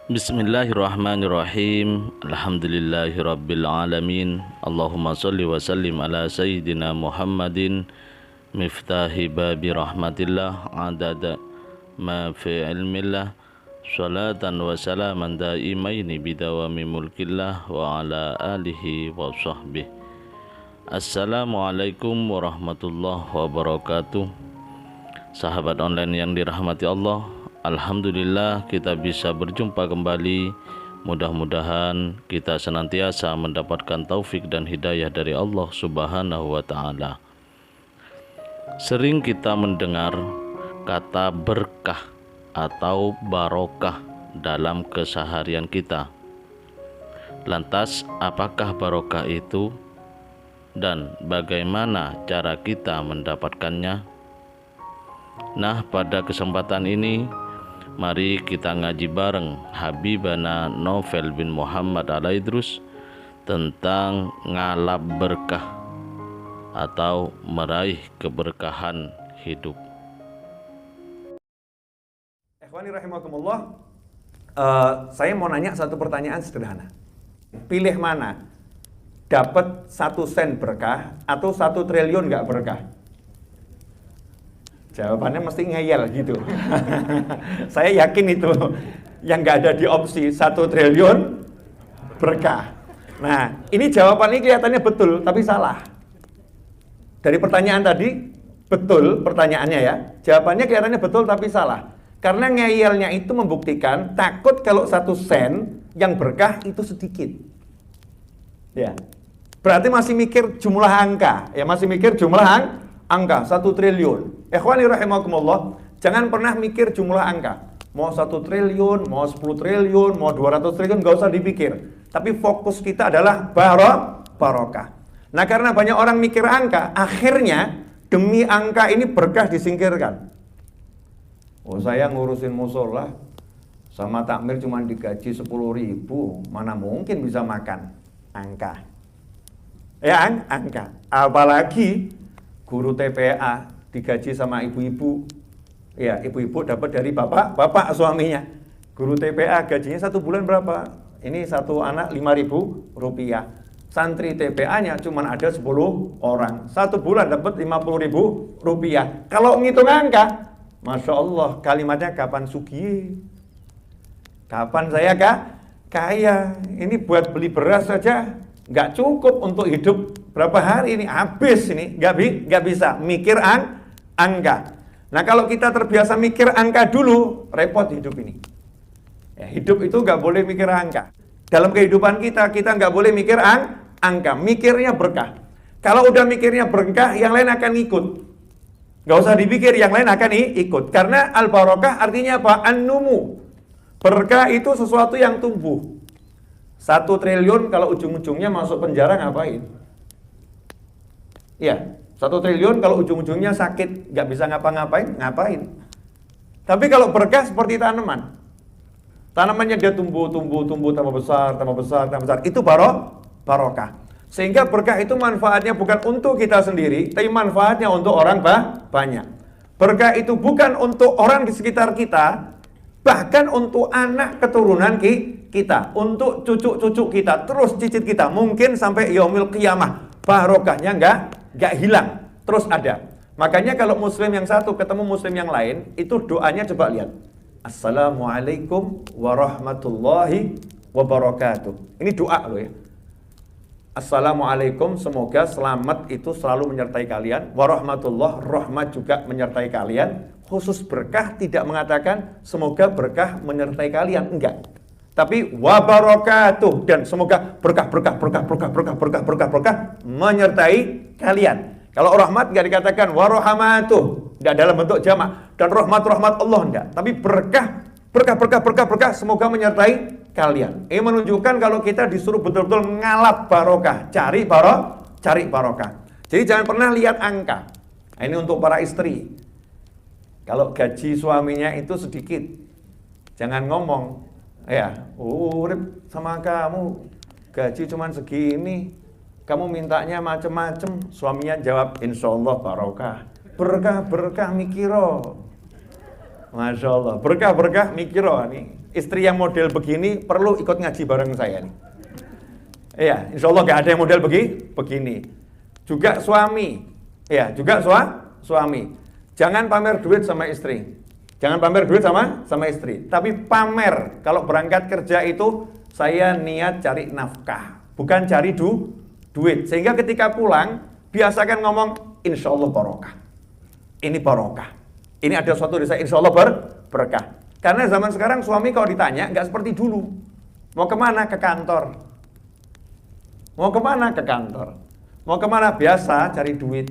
Bismillahirrahmanirrahim. Alhamdulillahirabbil alamin. Allahumma shalli wa sallim ala sayyidina Muhammadin miftahi babi rahmatillah adada ma fi ilmillah salatan wa salaman daimaini bidawami mulkillah wa ala alihi wa sahbihi. Assalamualaikum warahmatullahi wabarakatuh. Sahabat online yang dirahmati Allah, alhamdulillah kita bisa berjumpa kembali. Mudah-mudahan kita senantiasa mendapatkan taufik dan hidayah dari Allah Subhanahu wa ta'ala. Sering kita mendengar kata berkah atau barokah dalam keseharian kita. Lantas apakah barokah itu dan bagaimana cara kita mendapatkannya? Nah, pada kesempatan ini mari kita ngaji bareng Habibana Novel bin Muhammad Al-Idrus tentang ngalap berkah atau meraih keberkahan hidup. Ikhwani rahimakumullah, saya mau nanya satu pertanyaan sederhana. Pilih mana? Dapat 1 sen berkah atau 1 triliun nggak berkah? Jawabannya mesti ngeyel gitu. Saya yakin itu yang nggak ada di opsi 1 triliun berkah. Nah, ini jawabannya kelihatannya betul, tapi salah. Dari pertanyaan tadi, betul pertanyaannya ya. Jawabannya kelihatannya betul, tapi salah. Karena ngeyelnya itu membuktikan takut kalau 1 sen yang berkah itu sedikit. Ya, berarti masih mikir jumlah angka. Ya, masih mikir jumlah angka 1 triliun. Ikhwani rahimakumullah, jangan pernah mikir jumlah angka. Mau 1 triliun, mau 10 triliun, mau 200 triliun, gak usah dipikir. Tapi fokus kita adalah barokah. Nah, karena banyak orang mikir angka, akhirnya demi angka ini berkah disingkirkan. Oh, saya ngurusin musola sama takmir cuma digaji 10.000, mana mungkin bisa makan angka. Ya, angka. Apalagi guru TPA digaji sama ibu-ibu. Ya, ibu-ibu dapat dari bapak suaminya. Guru TPA gajinya 1 bulan berapa? Ini 1 anak 5.000 rupiah. Santri TPA-nya cuma ada 10 orang. 1 bulan dapat 50.000 rupiah. Kalau ngitung angka, Masya Allah, kalimatnya kapan sugih? Kapan saya kaya? Ini buat beli beras saja nggak cukup untuk hidup berapa hari ini, habis ini, nggak bisa mikir angka. Nah, kalau kita terbiasa mikir angka dulu, repot hidup ini. Ya, hidup itu nggak boleh mikir angka. Dalam kehidupan kita nggak boleh mikir angka, mikirnya berkah. Kalau udah mikirnya berkah, yang lain akan ikut. Nggak usah dipikir, yang lain akan ikut. Karena al-barokah artinya apa? An-numu. Berkah itu sesuatu yang tumbuh. 1 triliun kalau ujung-ujungnya masuk penjara ngapain? Ya, 1 triliun kalau ujung-ujungnya sakit, nggak bisa ngapain? Tapi kalau berkah seperti tanaman. Tanamannya dia tumbuh, tambah besar. Itu barokah. Sehingga berkah itu manfaatnya bukan untuk kita sendiri, tapi manfaatnya untuk orang banyak. Berkah itu bukan untuk orang di sekitar kita, bahkan untuk anak keturunan kita, untuk cucu-cucu kita, terus cicit kita, mungkin sampai yaumil qiyamah. Barokahnya nggak hilang, terus ada. Makanya kalau muslim yang satu ketemu muslim yang lain, itu doanya coba lihat. Assalamualaikum warahmatullahi wabarakatuh. Ini doa loh ya. Assalamualaikum, semoga selamat itu selalu menyertai kalian. Warahmatullah, rahmat juga menyertai kalian. Khusus berkah tidak mengatakan semoga berkah menyertai kalian, enggak. Tapi wabarakatuh, dan semoga berkah menyertai kalian. Kalau rahmat enggak dikatakan warahmatuh, enggak dalam bentuk jamak, dan rahmat Allah enggak. Tapi berkah semoga menyertai kalian. Ini menunjukkan kalau kita disuruh betul-betul ngalap barokah, cari barokah. Jadi jangan pernah lihat angka. Nah, ini untuk para istri. Kalau gaji suaminya itu sedikit, jangan ngomong, ya, urip sama kamu gaji cuman segini, kamu mintanya macem-macem. Suaminya jawab, insya Allah barokah. Berkah mikiro. Masya Allah, berkah mikiro nih. Istri yang model begini perlu ikut ngaji bareng saya nih. Iya, insya Allah gak ada yang model begini. Juga suami, ya juga suami. Jangan pamer duit sama istri. Jangan pamer duit sama istri. Tapi pamer kalau berangkat kerja itu saya niat cari nafkah, bukan cari duit. Sehingga ketika pulang biasakan ngomong insya Allah barokah. Ini barokah. Ini ada suatu desa insya Allah berkah. Karena zaman sekarang suami kalau ditanya nggak seperti dulu. Mau kemana? Ke kantor. Mau kemana? Ke kantor. Mau kemana? Biasa cari duit.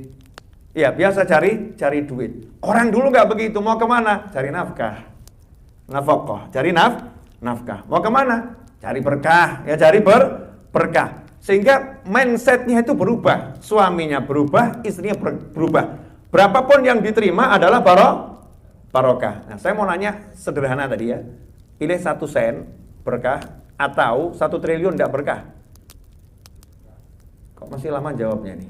Ya biasa cari duit. Orang dulu nggak begitu. Mau kemana? Cari nafkah. Nafkah. Cari nafkah. Mau kemana? Cari berkah. Ya cari berkah. Sehingga mindsetnya itu berubah. Suaminya berubah, istrinya berubah. Berapapun yang diterima adalah barokah. Nah, saya mau nanya sederhana tadi ya. Pilih 1 sen berkah atau 1 triliun tidak berkah? Kok masih lama jawabnya nih?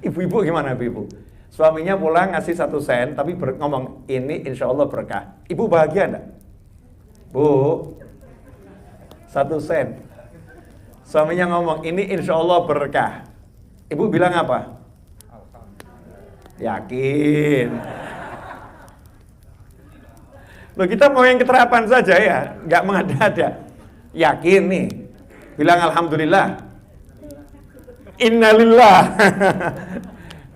Ibu-ibu gimana ibu? Suaminya pulang ngasih 1 sen tapi ngomong ini insya Allah berkah. Ibu bahagia enggak? Bu, 1 sen. Suaminya ngomong ini insya Allah berkah. Ibu bilang apa? Yakin. Loh kita mau yang keterapan saja ya, nggak mengada-ada. Yakin nih, bilang alhamdulillah. Innalillah.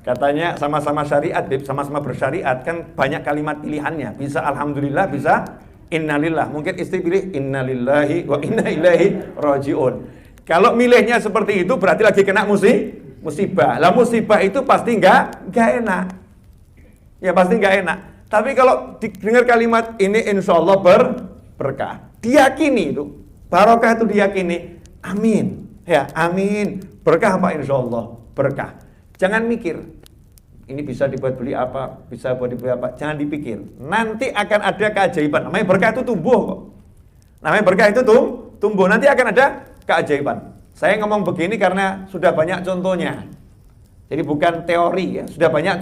Katanya sama-sama syariat, sama-sama bersyariat kan banyak kalimat pilihannya. Bisa alhamdulillah, bisa innalillah. Mungkin istri pilih innalillahi wa inna ilaihi rajiun. Kalau milihnya seperti itu berarti lagi kena musibah. Lah musibah itu pasti nggak enak. Ya pasti nggak enak. Tapi kalau dengar kalimat ini insya Allah berkah, diyakini itu. Barokah itu diyakini. Amin. Ya amin. Berkah apa insya Allah? Berkah. Jangan mikir. Ini bisa dibuat beli apa? Bisa buat dibeli apa? Jangan dipikir. Nanti akan ada keajaiban. Namanya berkah itu tumbuh kok. Namanya berkah itu tumbuh. Nanti akan ada keajaiban. Saya ngomong begini karena sudah banyak contohnya. Jadi bukan teori ya, sudah banyak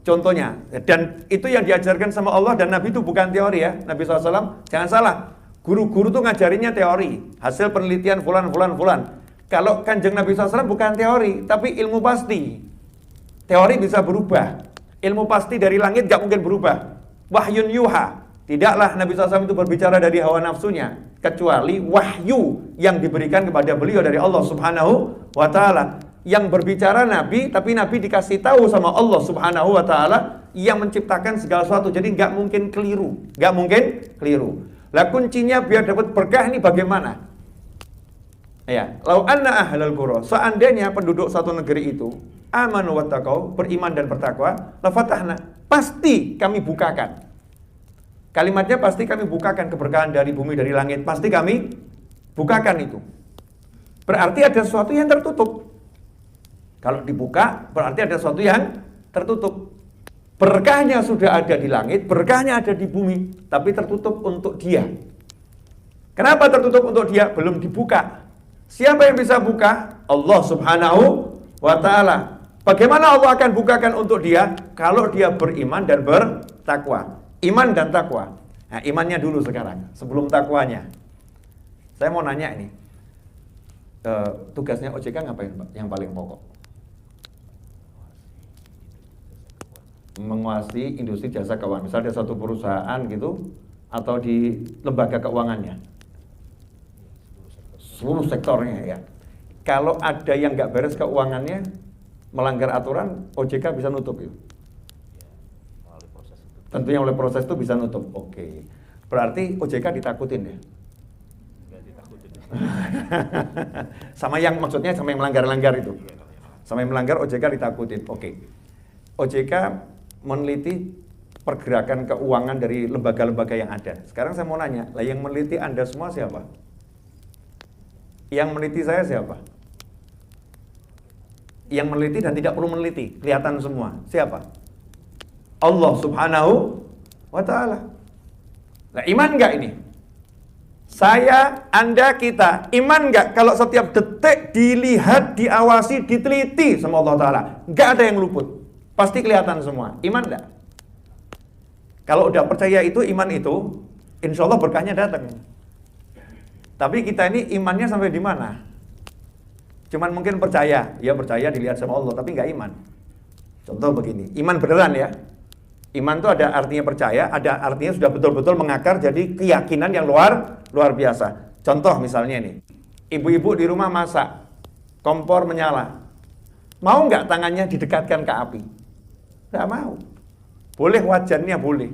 contohnya. Dan itu yang diajarkan sama Allah dan Nabi itu bukan teori ya. Nabi SAW, jangan salah. Guru-guru tuh ngajarinnya teori. Hasil penelitian fulan. Kalau Kanjeng Nabi SAW bukan teori, tapi ilmu pasti. Teori bisa berubah. Ilmu pasti dari langit gak mungkin berubah. Wahyun yuha. Tidaklah Nabi SAW itu berbicara dari hawa nafsunya, kecuali wahyu yang diberikan kepada beliau dari Allah Subhanahu wa Ta'ala. Yang berbicara Nabi, tapi Nabi dikasih tahu sama Allah Subhanahu wa Ta'ala yang menciptakan segala sesuatu. Jadi nggak mungkin keliru. Lah kuncinya biar dapat berkah ini bagaimana? Ya, lau anna ahlal qura, seandainya penduduk satu negeri itu amanu wattaqau, beriman dan bertakwa, la fatahna, pasti kami bukakan. Kalimatnya pasti kami bukakan keberkahan dari bumi, dari langit. Pasti kami bukakan itu. Berarti ada sesuatu yang tertutup. Kalau dibuka, berarti ada sesuatu yang tertutup. Berkahnya sudah ada di langit, berkahnya ada di bumi, tapi tertutup untuk dia. Kenapa tertutup untuk dia? Belum dibuka. Siapa yang bisa buka? Allah Subhanahu wa Ta'ala. Bagaimana Allah akan bukakan untuk dia? Kalau dia beriman dan bertakwa. Iman dan takwa. Nah, imannya dulu sekarang, sebelum takwanya. Saya mau nanya ini, tugasnya OJK ngapain Pak? Yang paling pokok? Menguasai industri jasa keuangan. Misalnya ada satu perusahaan gitu, atau di lembaga keuangannya. Seluruh sektornya ya. Kalau ada yang nggak beres keuangannya, melanggar aturan, OJK bisa nutup itu. Tentunya oleh proses itu bisa nutup. Oke. Berarti OJK ditakutin ya? Enggak ditakutin. Sama yang maksudnya sama yang melanggar-langgar itu. Sama yang melanggar OJK ditakutin. Oke. OJK meneliti pergerakan keuangan dari lembaga-lembaga yang ada. Sekarang saya mau nanya, lah yang meneliti Anda semua siapa? Yang meneliti saya siapa? Yang meneliti dan tidak perlu meneliti, kelihatan semua. Siapa? Allah Subhanahu wa Ta'ala. Nah, iman nggak ini? Saya, Anda, kita, iman nggak kalau setiap detik dilihat, diawasi, diteliti sama Allah Ta'ala? Nggak ada yang luput, pasti kelihatan semua. Iman nggak? Kalau udah percaya itu, iman itu, insya Allah berkahnya datang. Tapi kita ini imannya sampai di mana? Cuman mungkin percaya, ya percaya dilihat sama Allah, tapi nggak iman. Contoh begini, iman beneran ya. Iman itu ada artinya percaya, ada artinya sudah betul-betul mengakar jadi keyakinan yang luar biasa. Contoh misalnya ini, ibu-ibu di rumah masak, kompor menyala. Mau nggak tangannya didekatkan ke api? Nggak mau. Boleh wajannya boleh.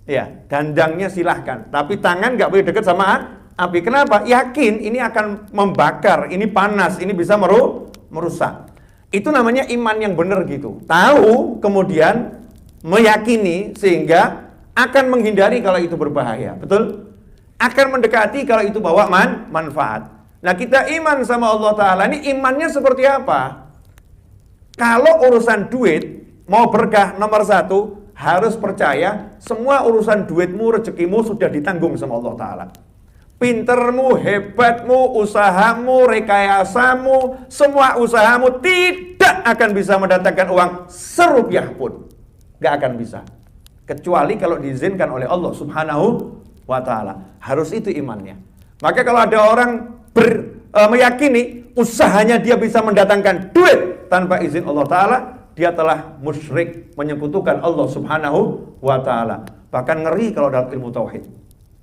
Ya, dandangnya silahkan. Tapi tangan nggak boleh dekat sama api. Kenapa? Yakin ini akan membakar, ini panas, ini bisa merusak. Itu namanya iman yang benar gitu. Tahu, kemudian meyakini sehingga akan menghindari kalau itu berbahaya. Betul? Akan mendekati kalau itu bawa manfaat. Nah, kita iman sama Allah Ta'ala ini imannya seperti apa? Kalau urusan duit mau berkah, nomor satu harus percaya semua urusan duitmu, rezekimu sudah ditanggung sama Allah Ta'ala. Pintermu, hebatmu, usahamu, rekayasamu, semua usahamu tidak akan bisa mendatangkan uang serupiah pun. Gak akan bisa. Kecuali kalau diizinkan oleh Allah Subhanahu wa Ta'ala. Harus itu imannya. Maka kalau ada orang meyakini usahanya dia bisa mendatangkan duit tanpa izin Allah Ta'ala, dia telah musyrik, menyekutukan Allah Subhanahu wa Ta'ala. Bahkan ngeri kalau dalam ilmu tauhid.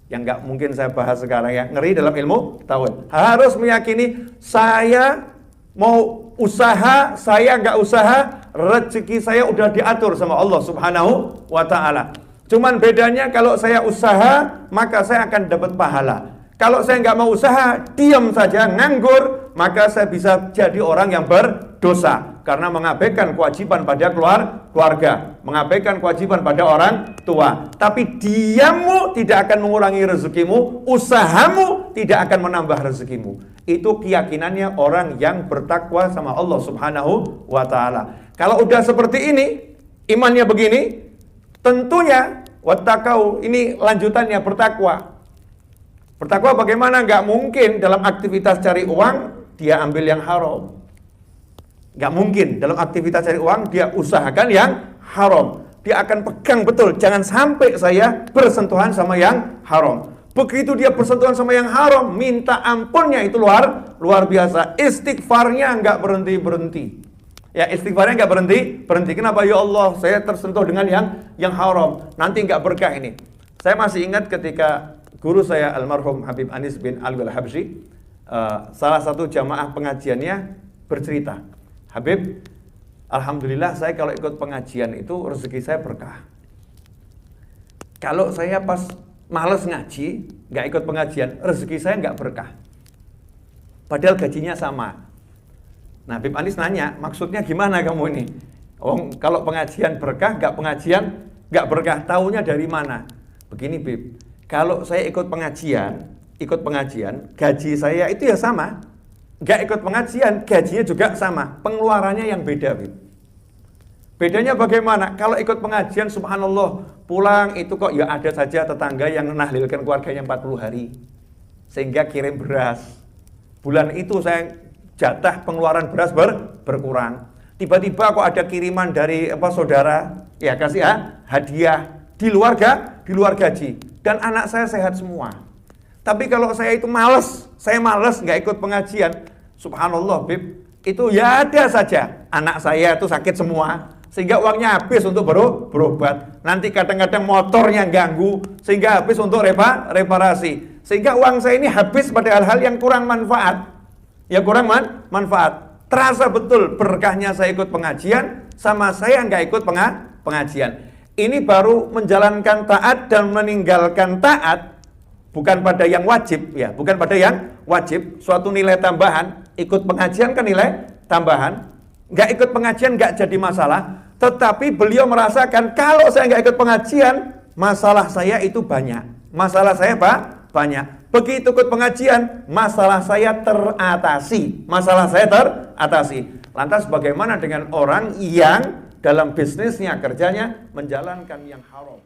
Yang gak mungkin saya bahas sekarang ya. Ngeri dalam ilmu tauhid. Harus meyakini saya mau usaha, saya nggak usaha, rezeki saya udah diatur sama Allah Subhanahu wa Ta'ala. Cuman bedanya kalau saya usaha, maka saya akan dapat pahala. Kalau saya nggak mau usaha, diam saja, nganggur, maka saya bisa jadi orang yang berdosa karena mengabaikan kewajiban pada keluarga, mengabaikan kewajiban pada orang tua. Tapi diammu tidak akan mengurangi rezekimu, usahamu tidak akan menambah rezekimu. Itu keyakinannya orang yang bertakwa sama Allah Subhanahu wa Ta'ala. Kalau udah seperti ini, imannya begini, tentunya wattaqau, ini lanjutannya bertakwa. Bertakwa bagaimana? Nggak mungkin dalam aktivitas cari uang dia ambil yang haram. Nggak mungkin dalam aktivitas cari uang dia usahakan yang haram. Dia akan pegang betul, jangan sampai saya bersentuhan sama yang haram. Begitu dia bersentuhan sama yang haram, minta ampunnya itu luar biasa. Istighfarnya nggak berhenti. Ya, istighfarnya nggak berhenti. Kenapa? Ya Allah, saya tersentuh dengan yang haram. Nanti nggak berkah ini. Saya masih ingat ketika guru saya almarhum Habib Anis bin Alwi Al-Habsyi, salah satu jamaah pengajiannya bercerita, Habib, alhamdulillah saya kalau ikut pengajian itu rezeki saya berkah. Kalau saya pas males ngaji, nggak ikut pengajian, rezeki saya nggak berkah. Padahal gajinya sama. Nah, Habib Anis nanya, maksudnya gimana kamu ini? Oh, kalau pengajian berkah, nggak pengajian nggak berkah. Taunya dari mana? Begini, Bib. Kalau saya ikut pengajian, gaji saya itu ya sama. Nggak ikut pengajian, gajinya juga sama. Pengeluarannya yang beda, Bib. Bedanya bagaimana? Kalau ikut pengajian, subhanallah, pulang itu kok ya ada saja tetangga yang nahlilkan keluarganya 40 hari. Sehingga kirim beras. Bulan itu saya jatah pengeluaran beras berkurang. Tiba-tiba kok ada kiriman dari saudara, ya kasih hadiah di luar gaji. Dan anak saya sehat semua. Tapi kalau saya itu malas nggak ikut pengajian, subhanallah, Bib, itu ya ada saja anak saya itu sakit semua, sehingga uangnya habis untuk berobat. Nanti kadang-kadang motornya ganggu, sehingga habis untuk reparasi. Sehingga uang saya ini habis pada hal-hal yang kurang manfaat. Ya kurang manfaat. Terasa betul berkahnya saya ikut pengajian sama saya nggak ikut pengajian. Ini baru menjalankan taat dan meninggalkan taat, bukan pada yang wajib, ya, bukan pada yang wajib, suatu nilai tambahan. Ikut pengajian kan nilai tambahan, nggak ikut pengajian nggak jadi masalah. Tetapi beliau merasakan kalau saya nggak ikut pengajian, masalah saya itu banyak. Masalah saya banyak. Begitu ikut pengajian, masalah saya teratasi. Masalah saya teratasi. Lantas bagaimana dengan orang yang dalam bisnisnya, kerjanya menjalankan yang haram?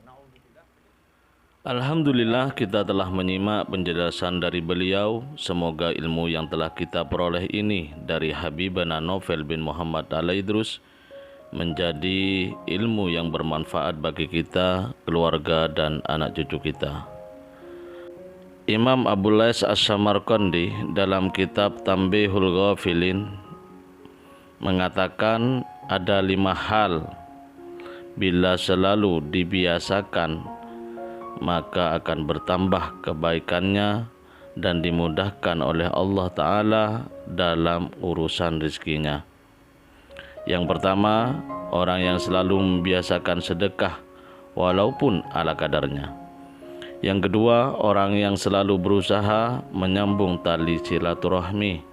Alhamdulillah, kita telah menyimak penjelasan dari beliau. Semoga ilmu yang telah kita peroleh ini dari Habibana Novel bin Muhammad Al-Idrus menjadi ilmu yang bermanfaat bagi kita, keluarga, dan anak cucu kita. Imam Abul Lais Asy-Syamarqandi dalam kitab Tanbihul Ghafilin mengatakan ada 5 hal bila selalu dibiasakan maka akan bertambah kebaikannya dan dimudahkan oleh Allah Ta'ala dalam urusan rezekinya. Yang pertama, orang yang selalu membiasakan sedekah walaupun ala kadarnya. Yang kedua, orang yang selalu berusaha menyambung tali silaturahmi.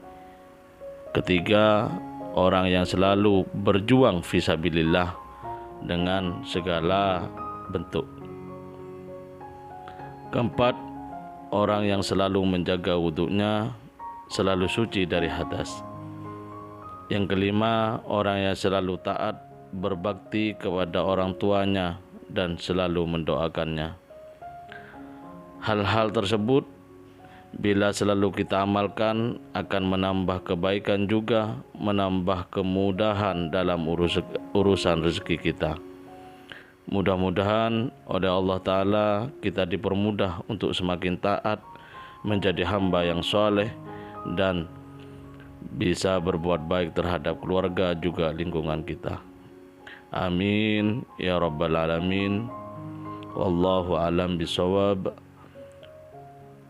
Ketiga, orang yang selalu berjuang fisabilillah dengan segala bentuk. Keempat, orang yang selalu menjaga wudhunya, selalu suci dari hadas. Yang kelima, orang yang selalu taat berbakti kepada orang tuanya dan selalu mendoakannya. Hal-hal tersebut bila selalu kita amalkan akan menambah kebaikan juga, menambah kemudahan dalam urusan rezeki kita. Mudah-mudahan oleh Allah Ta'ala kita dipermudah untuk semakin taat, menjadi hamba yang soleh, dan bisa berbuat baik terhadap keluarga juga lingkungan kita. Amin ya rabbal alamin. Wallahu alam bisawab.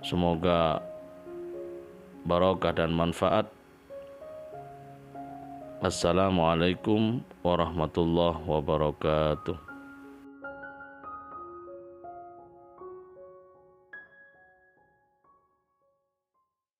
Semoga barokah dan manfaat. Assalamualaikum warahmatullahi wabarakatuh.